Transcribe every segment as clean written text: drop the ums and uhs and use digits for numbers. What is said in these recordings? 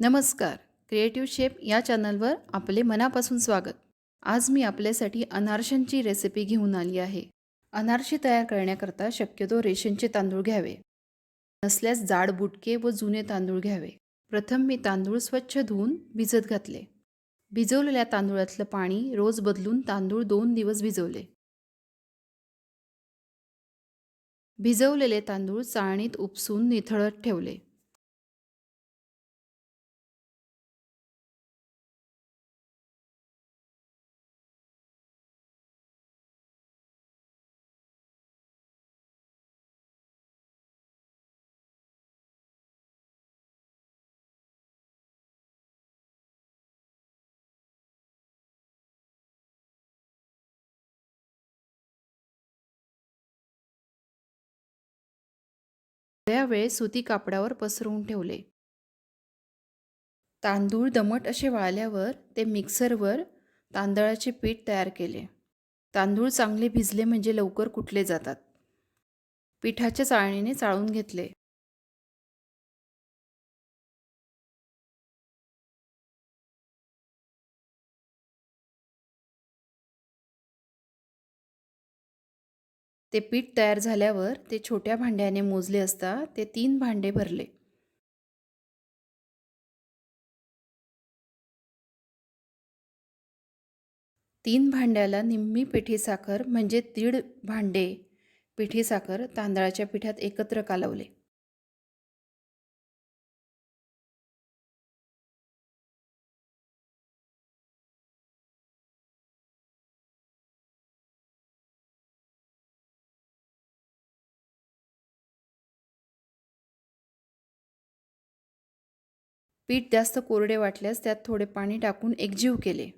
नमस्कार. Creative chef या चॅनलवर आपले मनापासून स्वागत. आज मी आपल्यासाठी अनारशांची रेसिपी घेऊन आली आहे. अनारसे तयार करण्याकरता शक्यतो रेशनचे तांदूळ घ्यावे. नसल्यास जाड बुटके व जुने तांदूळ घ्यावे. प्रथम मी तांदूळ स्वच्छ धुवून भिजत घातले. भिजवलेल्या तांदूळातलं पाणी रोज बदलून तांदूळ 2 दिवस भिजवले. भिजवलेले तांदूळ चाळणीत उपसून निथळत ठेवले. थोड्या वेळ सुती कापडावर पसरवून ठेवले. तांदूळ दमट असे वाळल्यावर ते मिक्सरवर तांदळाचे पीठ तयार केले. तांदूळ चांगले भिजले म्हणजे लवकर कुटले जातात. पिठाच्या चाळणीने चाळून घेतले. ते पीठ तयार झाल्यावर ते छोट्या भांड्याने मोजले असता ते 3 भांडे भरले. तीन भांड्याला निम्मी पिठी साखर म्हणजे 1.5 भांडे पिठी साखर तांदळाच्या पिठात एकत्र कालवले. पीठ जास्त कोरडे वाटल्यास त्यात थोडे पाणी टाकून एकजीव केले.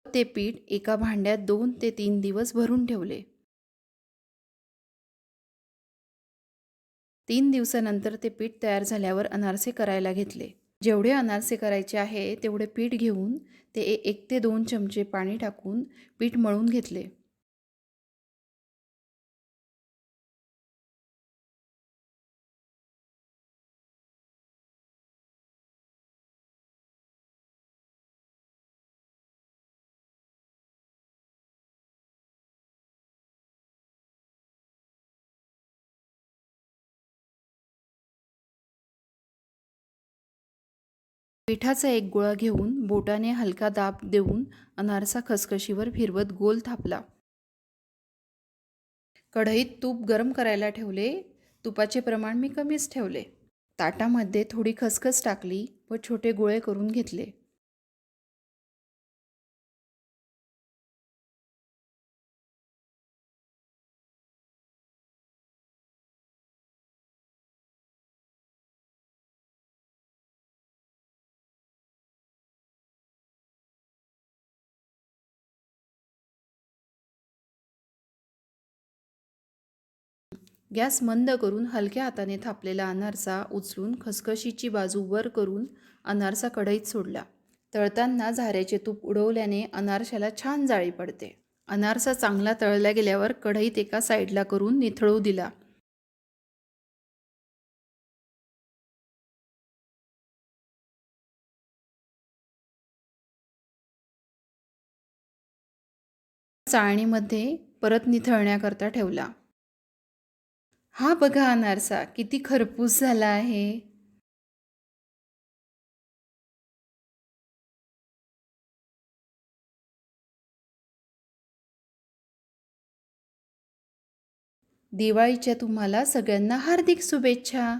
ते पीठ एका भांड्यात 2 ते 3 दिवस भरून ठेवले. 3 दिवसानंतर ते पीठ तयार झाल्यावर अनारसे करायला घेतले. जेवढे अनारसे करायचे आहे तेवढे पीठ घेऊन ते 1 ते 2 चमचे पाणी टाकून पीठ मळून घेतले. पिठाचा एक गोळा घेऊन बोटाने हलका दाब देऊन अनारसा खसखशीवर फिरवत गोल थापला. कढईत तूप गरम करायला ठेवले. तुपाचे प्रमाण मी कमीच ठेवले. ताटामध्ये थोडी खसखस टाकली व छोटे गोळे करून घेतले. गॅस मंद करून हलक्या हाताने थापलेला अनारसा उचलून खसखशीची बाजू वर करून अनारसा कढईत सोडला. तळताना झाऱ्याचे तूप उडवल्याने अनारशाला छान जाळी पडते. अनारसा चांगला तळला गेल्यावर कढईत एका साईडला करून निथळू दिला. चाळणीमध्ये परत निथळण्याकरता ठेवला. हा बघा अनारसा किती खरपूस झाला आहे. दिवाळीच्या तुम्हाला सगळ्यांना हार्दिक शुभेच्छा.